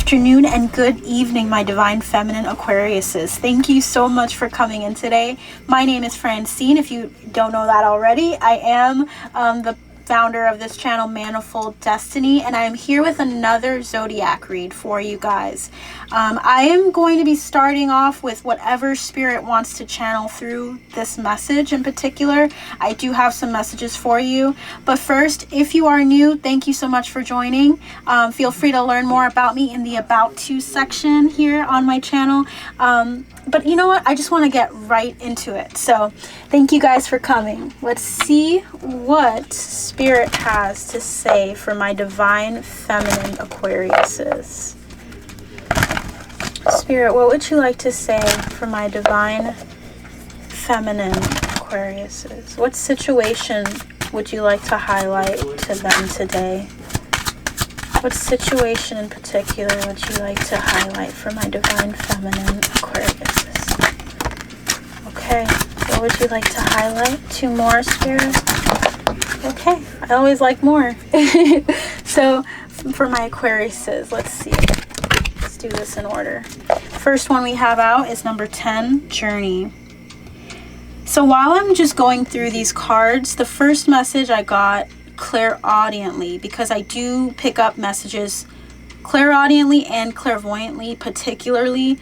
afternoon and good evening, my divine feminine Aquariuses. Thank you so much for coming in today. My name is Fran. If you don't know that already, I am the founder of this channel, Manifold Destiny, and I am here with another zodiac read for you guys. I am going to be starting off with whatever spirit wants to channel through this message in particular. I do have some messages for you, but first, if you are new, thank you so much for joining. Feel free to learn more about me in the About To section here on my channel. But you know what? I just want to get right into it. So thank you guys for coming. Let's see what Spirit has to say for my divine feminine Aquariuses. Spirit, what would you like to say for my divine feminine Aquariuses? What situation would you like to highlight to them today? What situation in particular would you like to highlight for my divine feminine Aquariuses? Okay, what would you like to highlight? 2 more, Spirit? Okay, I always like more. So, for my Aquariuses, let's see. Let's do this in order. First one we have out is number 10, Journey. So while I'm just going through these cards, the first message I got clairaudiently, because I do pick up messages clairaudiently and clairvoyantly particularly.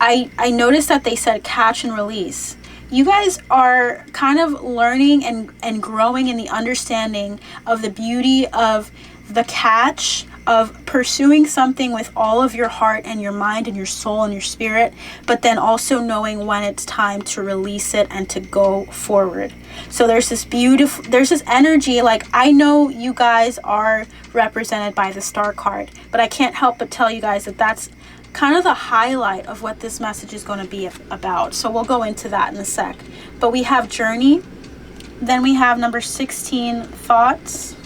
I noticed that they said catch and release. You guys are kind of learning and growing in the understanding of the beauty of the catch, of pursuing something with all of your heart and your mind and your soul and your spirit, but then also knowing when it's time to release it and to go forward. So there's this energy, like I know you guys are represented by the Star card, but I can't help but tell you guys that that's kind of the highlight of what this message is going to be about. So we'll go into that in a sec. But we have Journey, then we have number 16, Thoughts,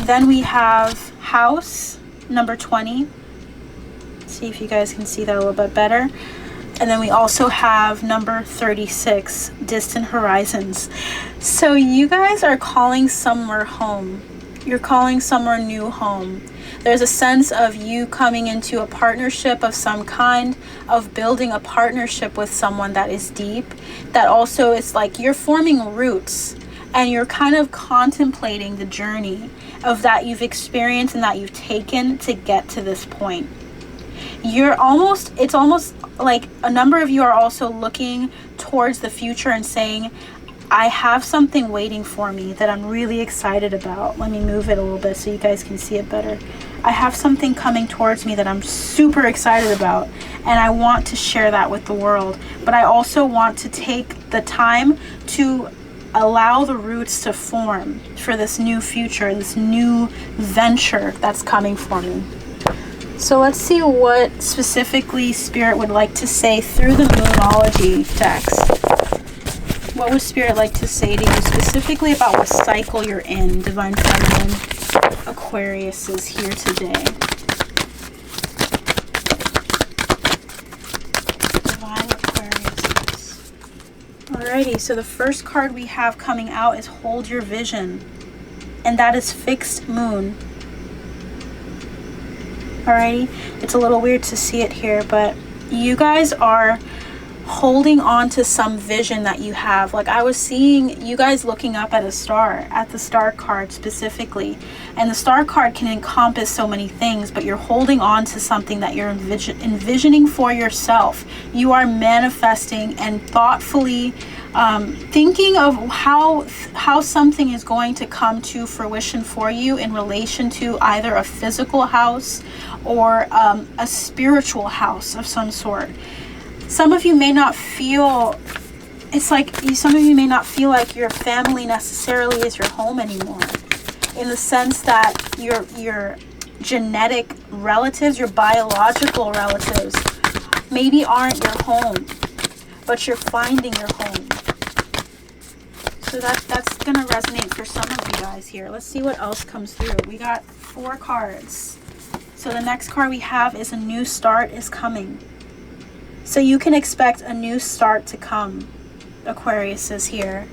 then we have House, number 20. See if you guys can see that a little bit better. And then we also have number 36, Distant Horizons. So you guys are calling somewhere home. You're calling somewhere new home. There's a sense of you coming into a partnership of some kind, of building a partnership with someone that is deep, that also is like you're forming roots and you're kind of contemplating the journey of that you've experienced and that you've taken to get to this point. It's almost like a number of you are also looking towards the future and saying, I have something waiting for me that I'm really excited about. Let me move it a little bit so you guys can see it better. I have something coming towards me that I'm super excited about, and I want to share that with the world. But I also want to take the time to allow the roots to form for this new future, this new venture that's coming for me. So let's see what specifically Spirit would like to say through the Moonology text. What would Spirit like to say to you specifically about what cycle you're in, Divine Feminine Aquarius is here today? Divine Aquarius. Alrighty, so the first card we have coming out is Hold Your Vision, and that is Fixed Moon. Alrighty, it's a little weird to see it here, but you guys are holding on to some vision that you have. Like I was seeing you guys looking up at a star, at the Star card specifically, and the Star card can encompass so many things, but you're holding on to something that you're envisioning for yourself. You are manifesting and thoughtfully thinking of how something is going to come to fruition for you in relation to either a physical house or a spiritual house of some sort. Some of you may not feel, some of you may not feel like your family necessarily is your home anymore, in the sense that your genetic relatives, your biological relatives, maybe aren't your home, but you're finding your home. So that's gonna resonate for some of you guys here. Let's see what else comes through. We got 4 cards. So the next card we have is A New Start is Coming. So you can expect a new start to come, Aquarius is here.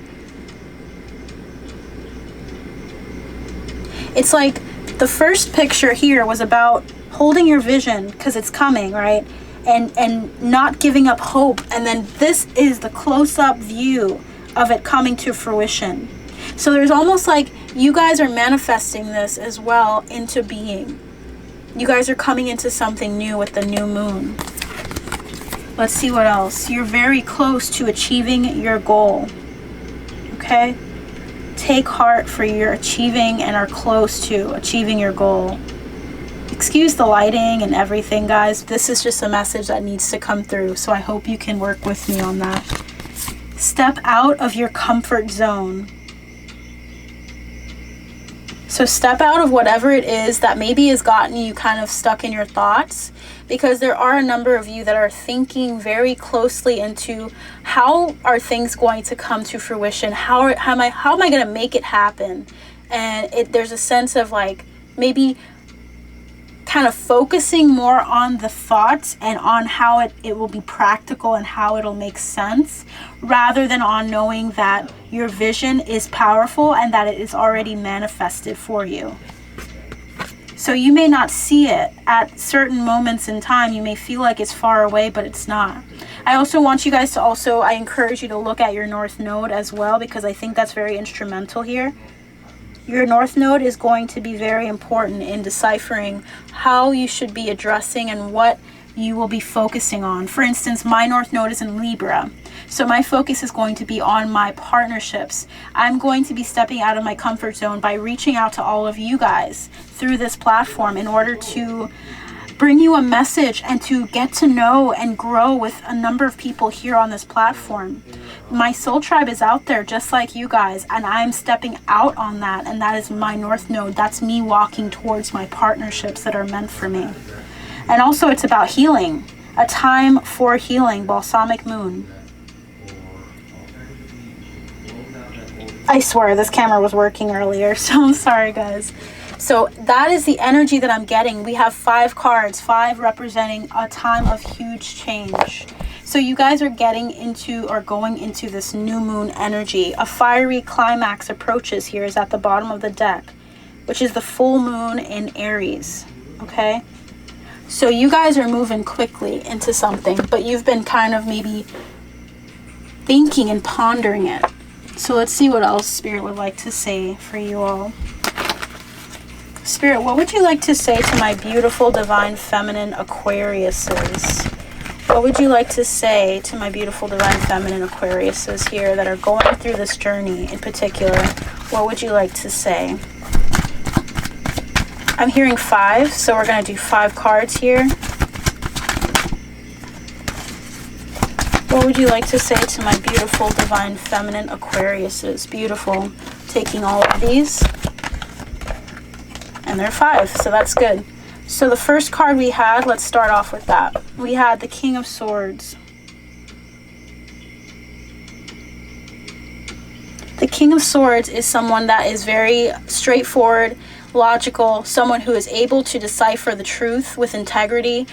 It's like The first picture here was about holding your vision because it's coming, right? And not giving up hope. And then this is the close-up view of it coming to fruition. So there's almost like you guys are manifesting this as well into being. You guys are coming into something new with the new moon. Let's see what else. You're very close to achieving your goal. Okay? Take heart, for you're achieving and are close to achieving your goal. Excuse the lighting and everything, guys. This is just a message that needs to come through. So I hope you can work with me on that. Step out of your comfort zone. So step out of whatever it is that maybe has gotten you kind of stuck in your thoughts, because there are a number of you that are thinking very closely into how are things going to come to fruition? How am I going to make it happen? And there's a sense of like maybe kind of focusing more on the thoughts and on how it will be practical and how it'll make sense, rather than on knowing that your vision is powerful and that it is already manifested for you. So you may not see it at certain moments in time. You may feel like it's far away, but it's not. I also want you guys to I encourage you to look at your North Node as well, because I think that's very instrumental here. Your North Node is going to be very important in deciphering how you should be addressing and what you will be focusing on. For instance, my North Node is in Libra. So my focus is going to be on my partnerships. I'm going to be stepping out of my comfort zone by reaching out to all of you guys through this platform in order to bring you a message and to get to know and grow with a number of people here on this platform. My soul tribe is out there just like you guys, and I'm stepping out on that, and that is my North Node. That's me walking towards my partnerships that are meant for me. And also it's about healing, a time for healing, balsamic moon. I swear this camera was working earlier, so I'm sorry guys. So that is the energy that I'm getting. We have 5 cards, 5 representing a time of huge change. So you guys are getting into or going into this new moon energy. A fiery climax approaches here is at the bottom of the deck, which is the full moon in Aries. Okay? So you guys are moving quickly into something, but you've been kind of maybe thinking and pondering it. So let's see what else Spirit would like to say for you all. Spirit, what would you like to say to my beautiful divine feminine Aquariuses? What would you like to say to my beautiful divine feminine Aquariuses here that are going through this journey in particular? What would you like to say? I'm hearing 5, so we're going to do 5 cards here. What would you like to say to my beautiful divine feminine Aquariuses? Beautiful. Taking all of these. And they're 5, so that's good. So the first card we had, let's start off with that. We had the King of Swords. The King of Swords is someone that is very straightforward, logical, someone who is able to decipher the truth with integrity,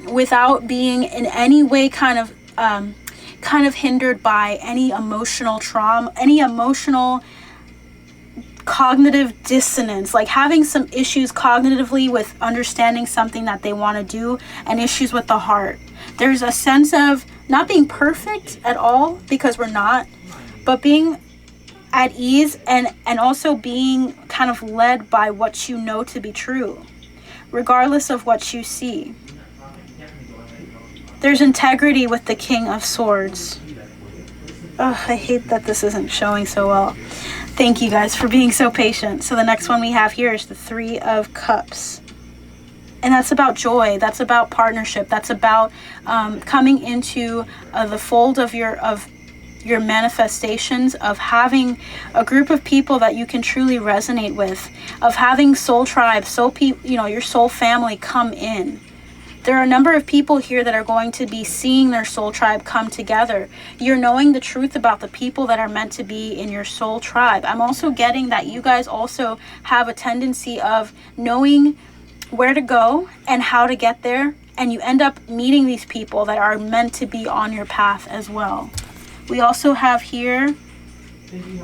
without being in any way kind of hindered by any emotional trauma, any emotional cognitive dissonance, like having some issues cognitively with understanding something that they want to do, and issues with the heart. There's a sense of not being perfect at all, because we're not, but being at ease and also being kind of led by what you know to be true, regardless of what you see. There's integrity with the King of Swords. Oh, I hate that this isn't showing so well. Thank you guys for being so patient. So the next one we have here is the 3 of Cups. And that's about joy. That's about partnership. That's about coming into the fold of your manifestations, of having a group of people that you can truly resonate with, of having soul tribe, your soul family come in. There are a number of people here that are going to be seeing their soul tribe come together. You're knowing the truth about the people that are meant to be in your soul tribe. I'm also getting that you guys also have a tendency of knowing where to go and how to get there. And you end up meeting these people that are meant to be on your path as well. We also have here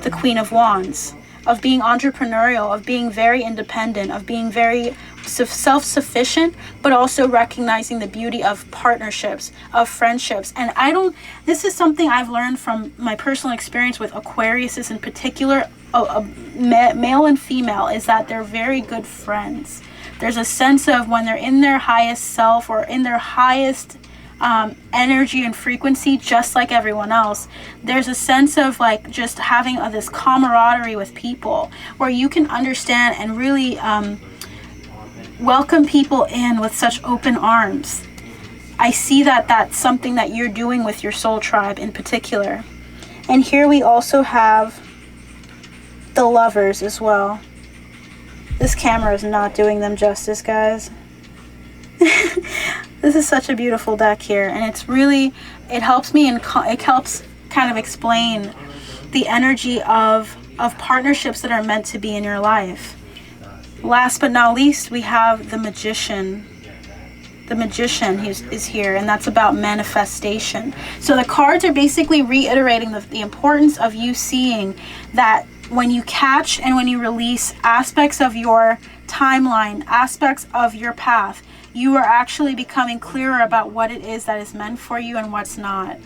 the Queen of Wands. of being entrepreneurial, of being very independent, of being very self-sufficient, but also recognizing the beauty of partnerships, of friendships. And this is something I've learned from my personal experience with Aquariuses in particular, male and female, is that they're very good friends. There's a sense of when they're in their highest self or in their highest energy and frequency, just like everyone else, there's a sense of like just having this camaraderie with people where you can understand and really welcome people in with such open arms. I see that that's something that you're doing with your soul tribe in particular. And here we also have the Lovers as well. This camera is not doing them justice, guys. This is such a beautiful deck here, and it helps me, and it helps kind of explain the energy of partnerships that are meant to be in your life. Last but not least, we have the Magician. The Magician is here, and that's about manifestation. So the cards are basically reiterating the importance of you seeing that when you catch and when you release aspects of your timeline, aspects of your path, you are actually becoming clearer about what it is that is meant for you and what's not.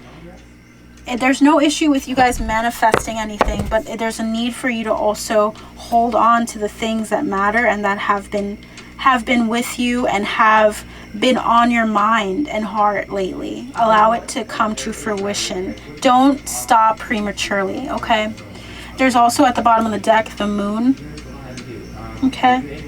There's no issue with you guys manifesting anything, but there's a need for you to also hold on to the things that matter and that have been with you and have been on your mind and heart lately. Allow it to come to fruition. Don't stop prematurely, okay? There's also at the bottom of the deck the Moon, okay?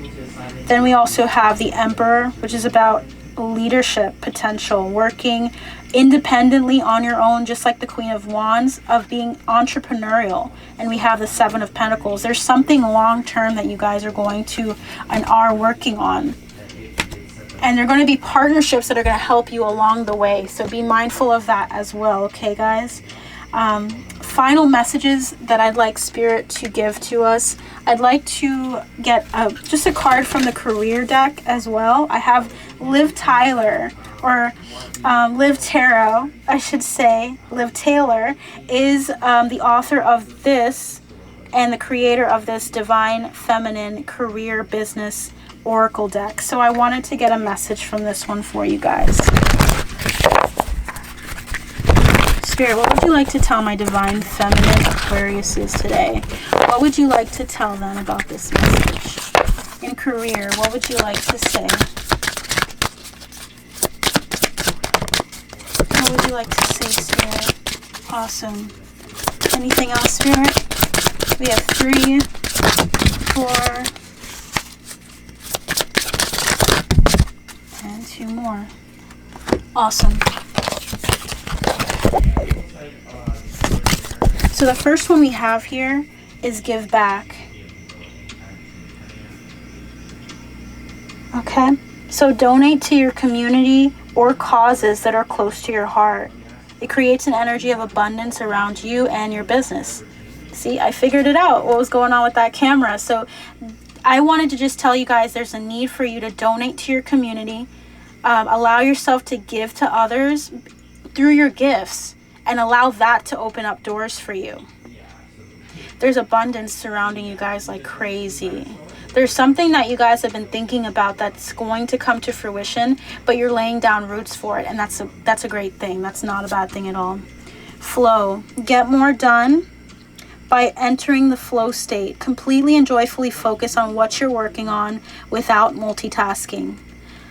Then we also have the Emperor, which is about leadership potential, working independently on your own, just like the Queen of Wands, of being entrepreneurial. And we have the Seven of Pentacles. There's something long-term that you guys are going to and are working on. And they're going to be partnerships that are going to help you along the way. So be mindful of that as well, okay, guys? Final messages that I'd like Spirit to give to us. I'd like to get just a card from the career deck as well. I have Liv Tyler, or Liv Tarot, I should say. Liv Taylor is the author of this and the creator of this Divine Feminine Career Business Oracle deck. So I wanted to get a message from this one for you guys. Spirit, what would you like to tell my Divine Feminine Aquariuses today? What would you like to tell them about this message? In career, what would you like to say? What would you like to say, Spirit? Awesome. Anything else, Spirit? We have 3, 4, and 2 more. Awesome. So the first one we have here is give back. Okay? So donate to your community or causes that are close to your heart. It creates an energy of abundance around you and your business. See, I figured it out, what was going on with that camera. So I wanted to just tell you guys there's a need for you to donate to your community. Allow yourself to give to others through your gifts. And allow that to open up doors for you. There's abundance surrounding you guys like crazy. There's something that you guys have been thinking about that's going to come to fruition, but you're laying down roots for it, and that's a great thing. That's not a bad thing at all. Flow. Get more done by entering the flow state. Completely and joyfully focus on what you're working on without multitasking.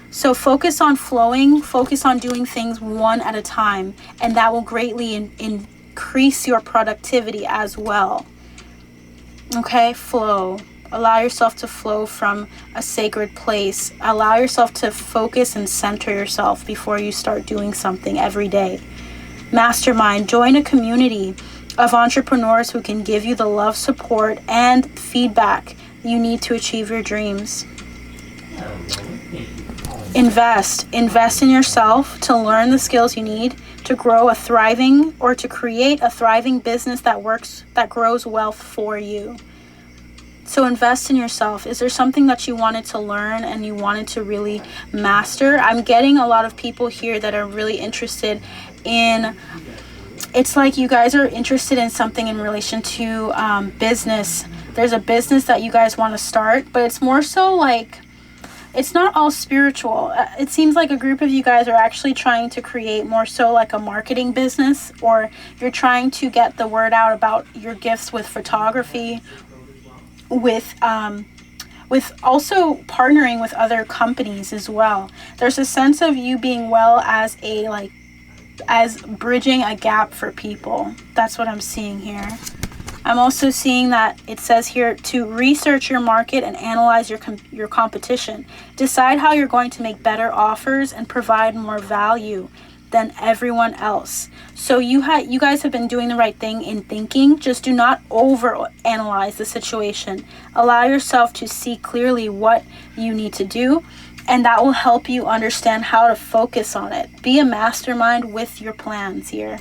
So focus on flowing, focus on doing things one at a time, and that will greatly increase your productivity as well. Okay, flow. Allow yourself to flow from a sacred place. Allow yourself to focus and center yourself before you start doing something every day. Mastermind. Join a community of entrepreneurs who can give you the love, support, and feedback you need to achieve your dreams. Invest in yourself to learn the skills you need to grow a thriving or to create a thriving business that grows wealth for you. So invest in yourself. Is there something that you wanted to learn and you wanted to really master? I'm getting a lot of people here that are really interested in it's like you guys are interested in something in relation to business. There's a business that you guys want to start, but it's more so like, it's not all spiritual. It seems like a group of you guys are actually trying to create more so like a marketing business, or you're trying to get the word out about your gifts with photography, with also partnering with other companies as well. There's a sense of you being well as as bridging a gap for people. That's what I'm seeing here. I'm also seeing that it says here to research your market and analyze your competition. Decide how you're going to make better offers and provide more value than everyone else. So you guys have been doing the right thing in thinking. Just do not over analyze the situation. Allow yourself to see clearly what you need to do, and that will help you understand how to focus on it. Be a mastermind with your plans here.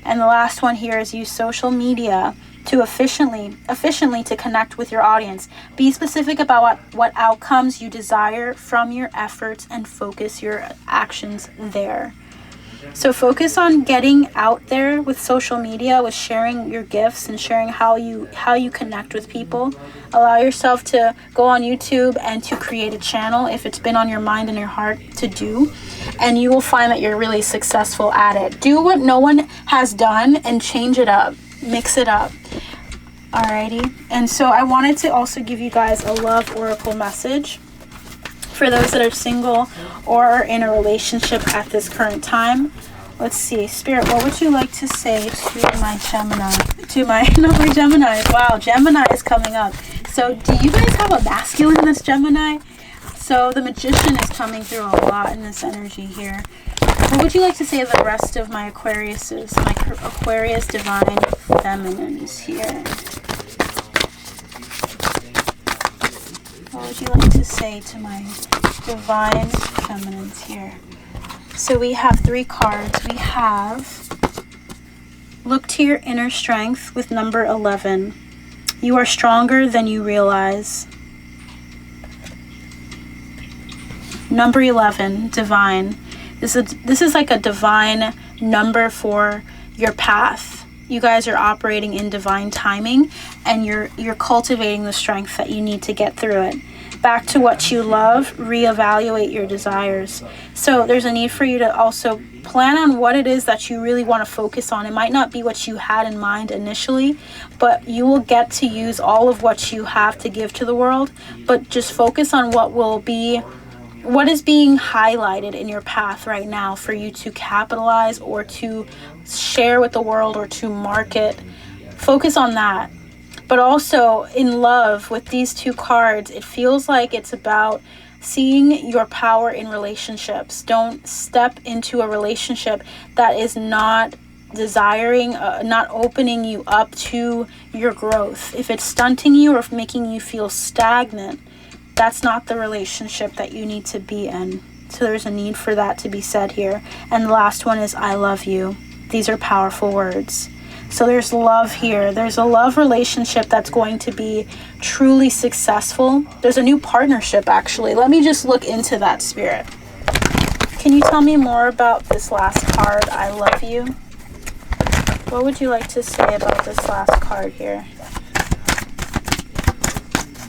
And the last one here is use social media to efficiently to connect with your audience. Be specific about what outcomes you desire from your efforts and focus your actions there. So focus on getting out there with social media, with sharing your gifts and sharing how you connect with people. Allow yourself to go on YouTube and to create a channel if it's been on your mind and your heart to do, and you will find that you're really successful at it. Do what no one has done and change it up, mix it up. Alrighty, and so I wanted to also give you guys a love oracle message for those that are single or are in a relationship at this current time. Let's see, Spirit, what would you like to say to my Gemini? Wow, Gemini is coming up. So do you guys have a masculine that's Gemini? So the Magician is coming through a lot in this energy here. What would you like to say to the rest of my Aquariuses? My Aquarius Divine Feminines here. What would you like to say to my Divine Feminines here? So we have 3 cards. We have look to your inner strength with number 11. You are stronger than you realize. Number 11, divine. This is like a divine number for your path. You guys are operating in divine timing, and you're cultivating the strength that you need to get through it. Back to what you love, reevaluate your desires. So there's a need for you to also plan on what it is that you really want to focus on. It might not be what you had in mind initially, but you will get to use all of what you have to give to the world. But just focus on what is being highlighted in your path right now for you to capitalize or to share with the world or to market. Focus on that. But also in love, with these 2 cards, it feels like it's about seeing your power in relationships. Don't step into a relationship that is not desiring, not opening you up to your growth. If it's stunting you or making you feel stagnant, that's not the relationship that you need to be in. So there's a need for that to be said here. And the last one is I love you. These are powerful words. So there's love here. There's a love relationship that's going to be truly successful. There's a new partnership, actually. Let me just look into that, Spirit. Can you tell me more about this last card, I love you? What would you like to say about this last card here?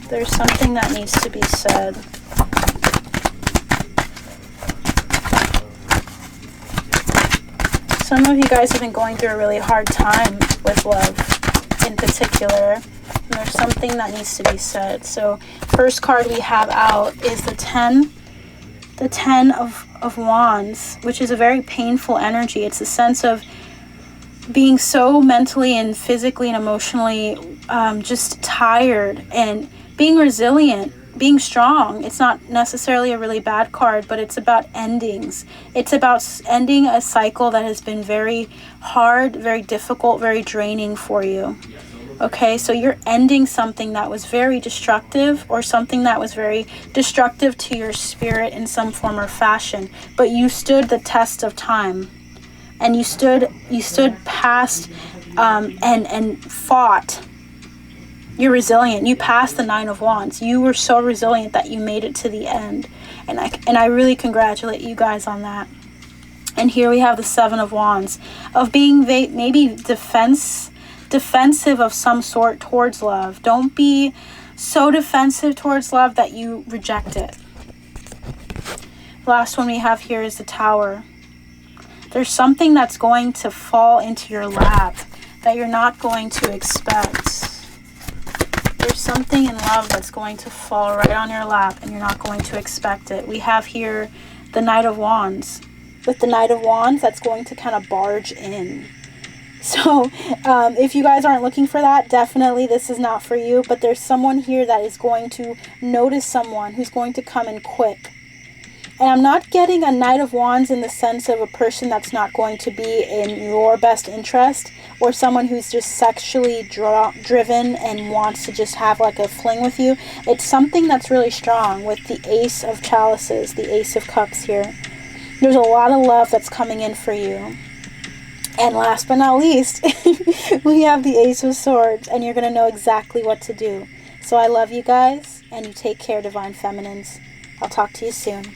There's something that needs to be said. Some of you guys have been going through a really hard time with love in particular. And there's something that needs to be said. So first card we have out is the 10 of Wands, which is a very painful energy. It's a sense of being so mentally and physically and emotionally just tired, and being resilient, being strong. It's not necessarily a really bad card, but it's about endings. It's about ending a cycle that has been very hard, very difficult, very draining for you. Okay, so you're ending something that was very destructive, or something that was very destructive to your spirit in some form or fashion, but you stood the test of time, and you stood past and fought. You're resilient. You passed the 9 of Wands. You were so resilient that you made it to the end. And I really congratulate you guys on that. And here we have the Seven of Wands, of being maybe defensive of some sort towards love. Don't be so defensive towards love that you reject it. Last one we have here is the Tower. There's something that's going to fall into your lap that you're not going to expect. There's something in love that's going to fall right on your lap and you're not going to expect it. We have here the Knight of Wands. With the Knight of Wands, that's going to kind of barge in. So if you guys aren't looking for that, definitely this is not for you. But there's someone here that is going to notice someone who's going to come in quick. And I'm not getting a Knight of Wands in the sense of a person that's not going to be in your best interest, or someone who's just sexually driven and wants to just have like a fling with you. It's something that's really strong with the Ace of Chalices, the Ace of Cups here. There's a lot of love that's coming in for you. And last but not least, we have the Ace of Swords, and you're going to know exactly what to do. So I love you guys, and you take care, Divine Feminines. I'll talk to you soon.